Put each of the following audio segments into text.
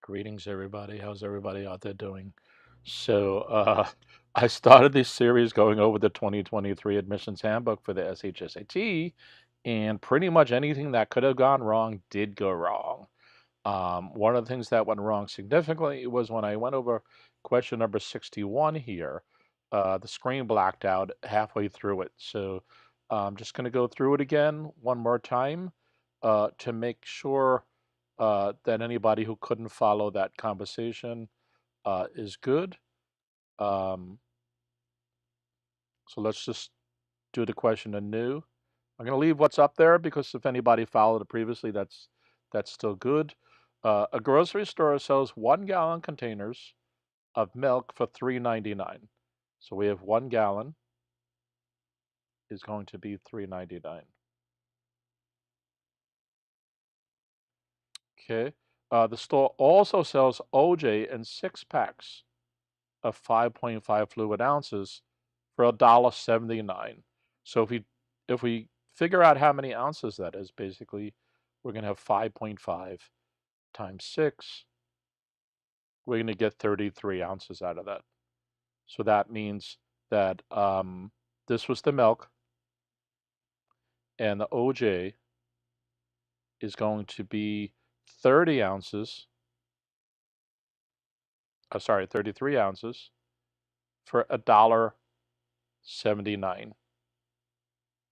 Greetings, everybody. How's everybody out there doing? I started this series going over the 2023 admissions handbook for the SHSAT, and pretty much anything that could have gone wrong did go wrong. One of the things that went wrong significantly was when I went over question number 61 here, the screen blacked out halfway through it. So I'm just going to go through it again one more time to make sure that anybody who couldn't follow that conversation is good. So let's just do the question anew. I'm going to leave what's up there because if anybody followed it previously, that's still good. A grocery store sells 1-gallon containers of milk for $3.99. So we have 1 gallon is going to be $3.99. Okay. The store also sells OJ in 6-packs of 5.5 fluid ounces for $1.79. So if we figure out how many ounces that is, basically we're going to have 5.5 times 6. We're going to get 33 ounces out of that. So that means that this was the milk, and the OJ is going to be 33 ounces for $1.79.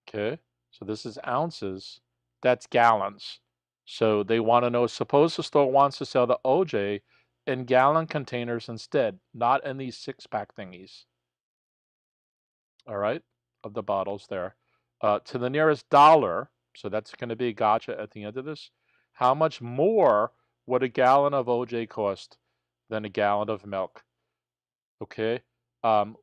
Okay, so this is ounces, that's gallons. So they want to know, suppose the store wants to sell the OJ in gallon containers instead, not in these 6-pack thingies. All right, of the bottles there. To the nearest dollar, so that's going to be a gotcha at the end of this. How much more would a gallon of OJ cost than a gallon of milk? Okay,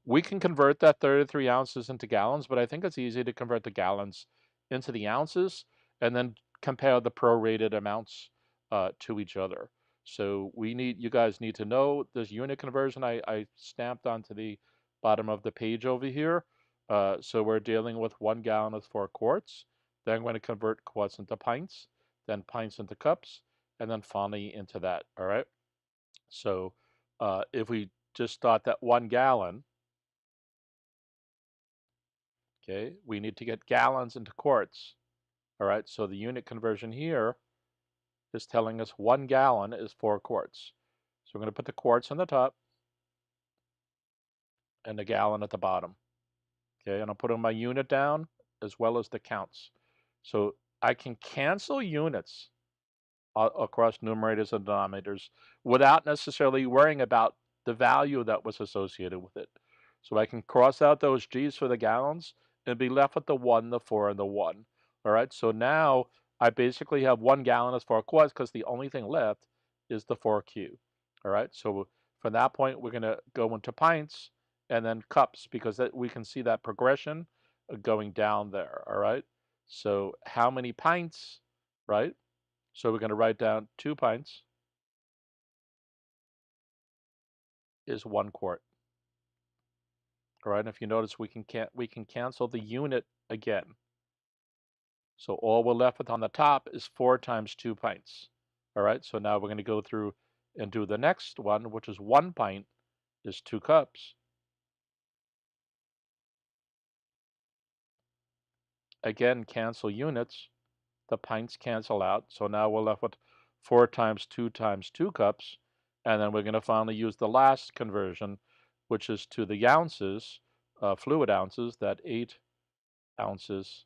we can convert that 33 ounces into gallons, but I think it's easy to convert the gallons into the ounces and then compare the prorated amounts to each other. So you guys need to know this unit conversion I stamped onto the bottom of the page over here. So we're dealing with 1 gallon is 4 quarts. Then I'm going to convert quarts into pints, then pints into cups, and then finally into that. All right. So if we just thought that 1 gallon, okay, we need to get gallons into quarts. All right, so the unit conversion here is telling us 1 gallon is 4 quarts. So we're going to put the quarts on the top and the gallon at the bottom. Okay, and I'm putting my unit down as well as the counts. So I can cancel units across numerators and denominators without necessarily worrying about the value that was associated with it. So I can cross out those G's for the gallons and be left with the 1, the 4, and the 1. All right, so now I basically have 1 gallon as 4 quarts because the only thing left is the 4Q. All right, so from that point, we're going to go into pints and then cups because we can see that progression going down there. All right, so how many pints, right? So we're going to write down 2 pints is 1 quart. All right, and if you notice, we can cancel the unit again. So all we're left with on the top is 4 times 2 pints. All right, so now we're going to go through and do the next one, which is 1 pint is 2 cups. Again, cancel units. The pints cancel out. So now we're left with 4 times 2 times 2 cups. And then we're going to finally use the last conversion, which is to the ounces, fluid ounces, that 8 ounces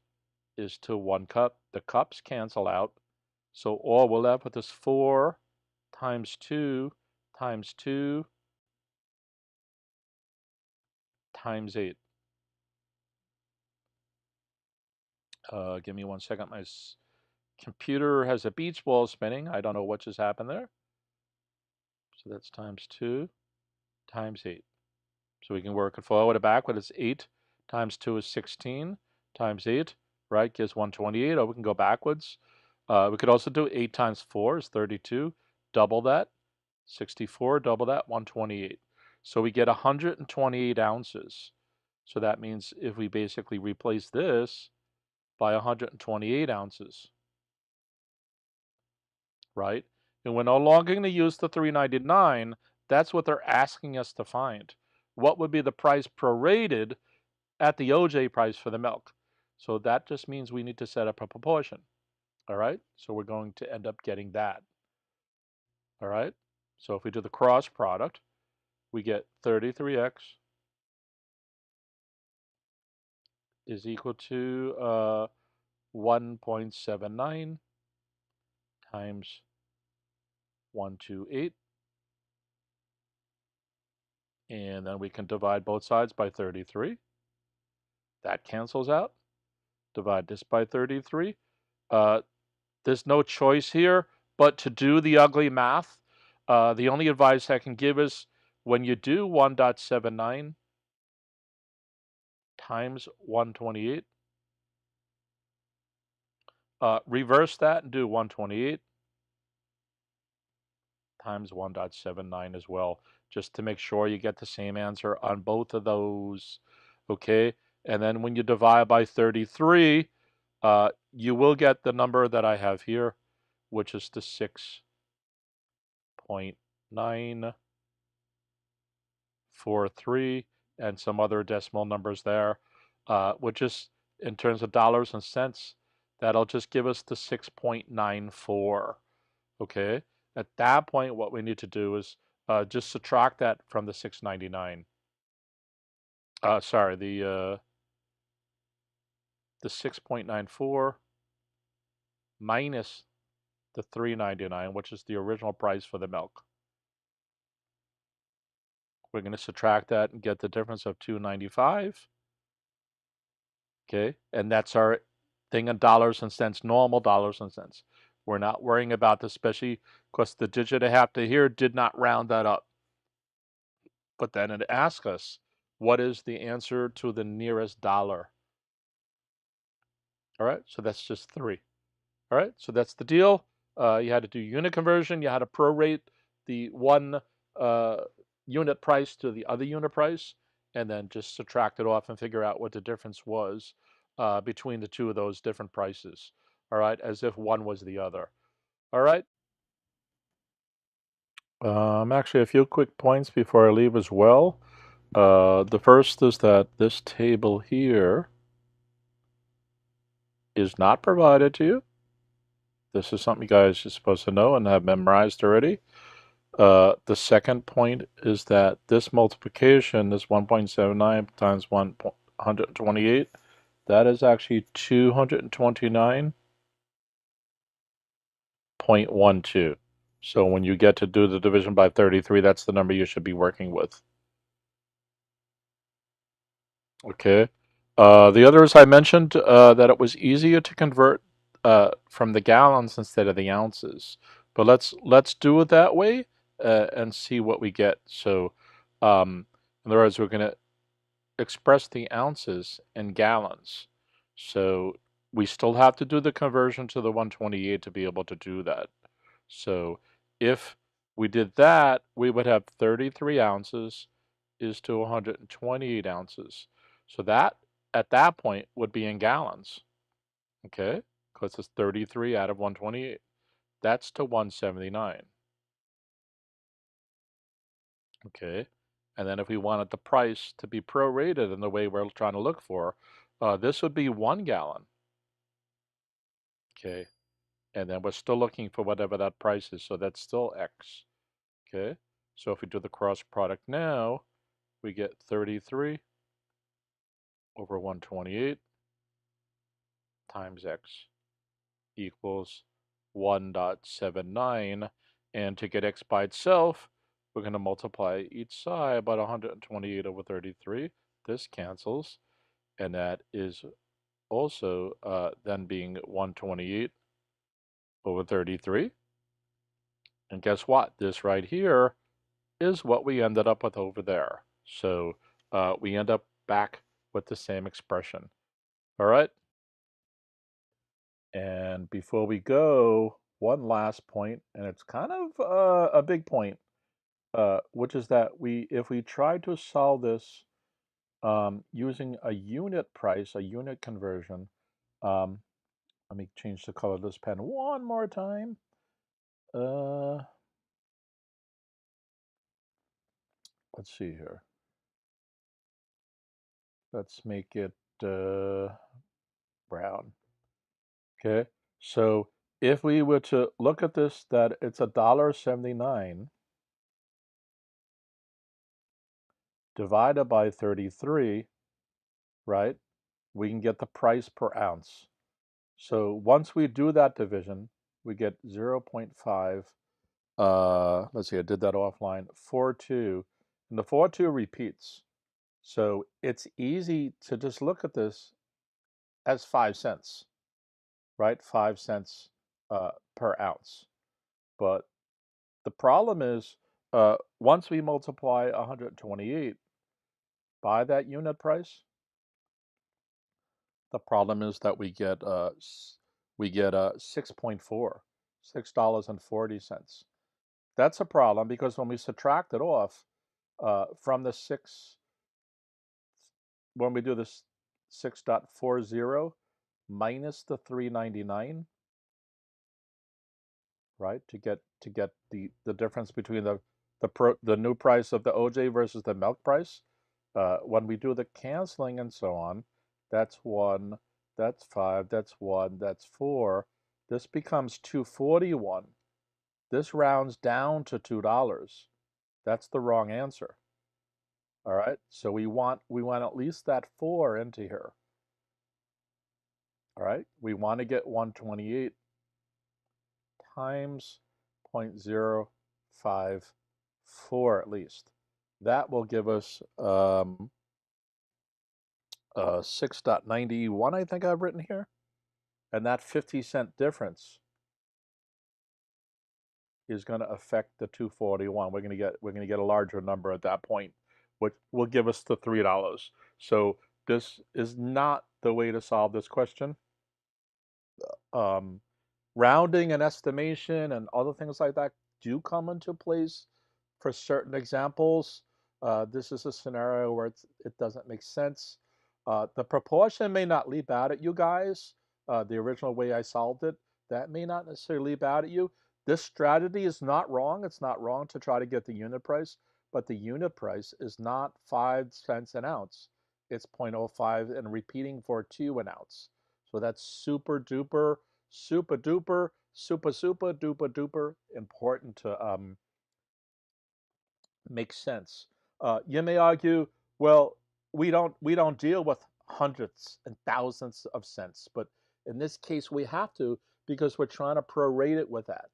is to 1 cup. The cups cancel out. So all we're left with is 4 times 2 times 2 times 8. Give me 1 second. My computer has a beach ball spinning. I don't know what just happened there. So that's times 2 times 8. So we can work it forward and backward. It's 8 times 2 is 16 times 8, right? Gives 128. Or we can go backwards. We could also do 8 times 4 is 32. Double that. 64, double that, 128. So we get 128 ounces. So that means if we basically replace this by 128 ounces, right? And we're no longer going to use the $3.99. That's what they're asking us to find. What would be the price prorated at the OJ price for the milk? So that just means we need to set up a proportion. All right, so we're going to end up getting that. All right, so if we do the cross product, we get 33x is equal to 1.79 times 128. And then we can divide both sides by 33. That cancels out. Divide this by 33. There's no choice here but to do the ugly math. The only advice I can give is when you do 1.79 times 128, reverse that and do 128 times 1.79 as well, just to make sure you get the same answer on both of those. Okay, and then when you divide by 33, you will get the number that I have here, which is the 6.943 and some other decimal numbers there, which is in terms of dollars and cents, that'll just give us the 6.94. Okay, at that point, what we need to do is just subtract that from the 699. Sorry, the 6.94 minus the 3.99, which is the original price for the milk. We're going to subtract that and get the difference of 295. Okay, and that's our thing in dollars and cents, normal dollars and cents. We're not worrying about this, especially because the digit I have to here did not round that up. But then it asks us, what is the answer to the nearest dollar? All right, so that's just 3. All right, so that's the deal. You had to do unit conversion. You had to prorate the one unit price to the other unit price, and then just subtract it off and figure out what the difference was between the two of those different prices. All right, as if one was the other. All right. Actually, a few quick points before I leave as well. The first is that this table here is not provided to you. This is something you guys are supposed to know and have memorized already. The second point is that this multiplication, this 1.79 times 128, that is actually 229.12. So when you get to do the division by 33, that's the number you should be working with. Okay. The others I mentioned that it was easier to convert from the gallons instead of the ounces. But let's do it that way and see what we get. So, in other words, we're going to express the ounces in gallons. So we still have to do the conversion to the 128 to be able to do that. So if we did that, we would have 33 ounces is to 128 ounces. So that, at that point, would be in gallons, okay? Because it's 33 out of 128. That's to 179, okay? And then if we wanted the price to be prorated in the way we're trying to look for, this would be 1 gallon, okay? And then we're still looking for whatever that price is, so that's still X, okay? So if we do the cross product now, we get 33 over 128 times X equals 1.79. And to get X by itself, we're going to multiply each side by 128 over 33. This cancels, and that is also then being 128 over 33. And guess what? This right here is what we ended up with over there. So we end up back with the same expression. All right. And before we go, one last point, and it's kind of a big point, which is that if we try to solve this using a unit price, a unit conversion, let me change the color of this pen one more time. Let's see here. Let's make it brown. Okay, so if we were to look at this, that it's $1.79 divided by 33, right? We can get the price per ounce. So once we do that division, we get 0.5. Let's see, I did that offline. 42, and the 42 repeats. So it's easy to just look at this as 5 cents, right? 5 cents per ounce. But the problem is, once we multiply 128 by that unit price, the problem is that we get 6.4, $6.40. That's a problem because when we subtract it off from the 6, when we do this 6.40 minus the 3.99, right? To get the difference between the new price of the OJ versus the milk price. When we do the canceling and so on, that's 1, that's 5, that's 1, that's 4. This becomes 241. This rounds down to $2. That's the wrong answer. All right, so we want at least that 4 into here. All right, we want to get 128 times 0.054 at least. That will give us 6.91, I think I've written here. And that 50-cent difference is going to affect the 241. We're going to get a larger number at that point, which will give us the $3. So this is not the way to solve this question. Rounding and estimation and other things like that do come into place for certain examples. This is a scenario where it doesn't make sense. The proportion may not leap out at you guys. The original way I solved it, that may not necessarily leap out at you. This strategy is not wrong. It's not wrong to try to get the unit price, but the unit price is not 5 cents an ounce. It's 0.05 and repeating for 2 an ounce. So that's super duper duper important to make sense. You may argue, well, we don't deal with hundreds and thousands of cents, but in this case we have to because we're trying to prorate it with that.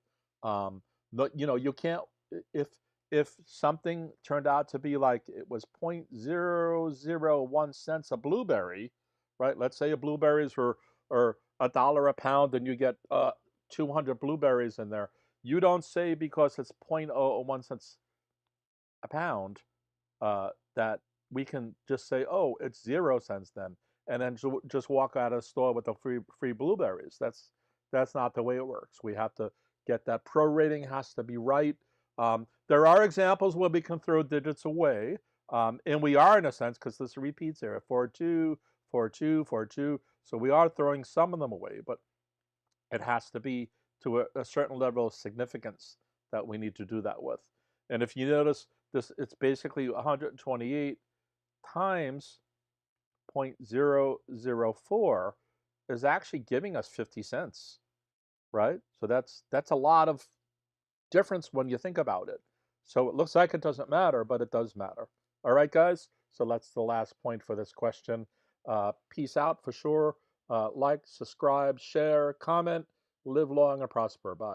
But you can't, if something turned out to be like it was 0.001 cents a blueberry, right? Let's say a blueberries are $1 a pound and you get 200 blueberries in there. You don't say because it's 0.001 cents a pound that we can just say, oh, it's 0 cents then, and then just walk out of the store with the free blueberries. That's not the way it works. We have to get that prorating has to be right. There are examples where we can throw digits away, and we are in a sense because this repeats here, 4-2, 4-2, 4-2. So we are throwing some of them away, but it has to be to a certain level of significance that we need to do that with. And if you notice, it's basically 128 times 0.004 is actually giving us 50 cents, right? So that's a lot of difference when you think about it. So it looks like it doesn't matter, but it does matter. All right, guys? So that's the last point for this question. Peace out for sure. Like, subscribe, share, comment. Live long and prosper. Bye.